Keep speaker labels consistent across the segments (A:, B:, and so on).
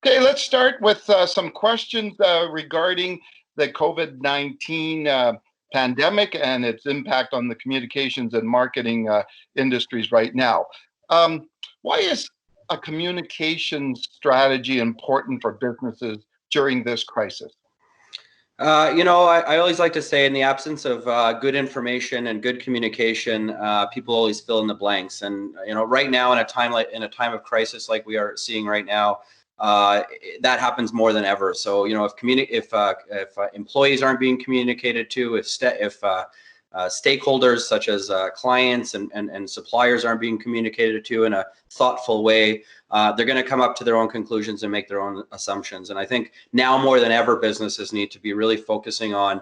A: Okay, let's start with some questions regarding the COVID-19 pandemic and its impact on the communications and marketing industries right now. Why is a communication strategy important for businesses during this crisis?
B: I always like to say, in the absence of good information and good communication, people always fill in the blanks. And right now, in a time of crisis like we are seeing right now, that happens more than ever. So if employees aren't being communicated to, if stakeholders such as clients and suppliers aren't being communicated to in a thoughtful way, they're going to come up to their own conclusions and make their own assumptions. And I think now more than ever, businesses need to be really focusing on,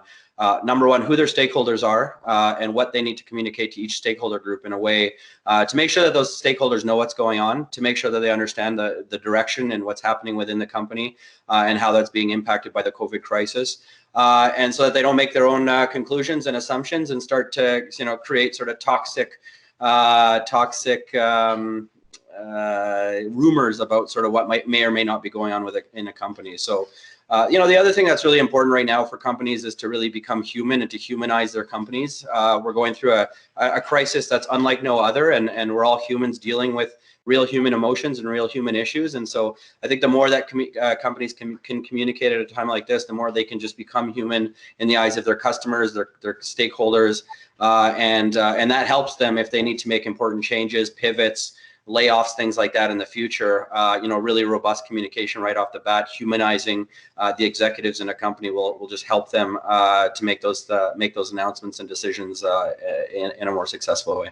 B: number one, who their stakeholders are and what they need to communicate to each stakeholder group in a way to make sure that those stakeholders know what's going on, to make sure that they understand the direction and what's happening within the company and how that's being impacted by the COVID crisis. And so that they don't make their own conclusions and assumptions and start to create sort of toxic rumors about sort of what may or may not be going on in a company. So the other thing that's really important right now for companies is to really become human and to humanize their companies. We're going through a crisis that's unlike no other, and we're all humans dealing with real human emotions and real human issues. And so I think the more that companies can communicate at a time like this, the more they can just become human in the eyes of their customers, their stakeholders, and that helps them if they need to make important changes, pivots, layoffs, things like that in the future. Really robust communication right off the bat, humanizing the executives in a company will just help them to make those announcements and decisions in a more successful way.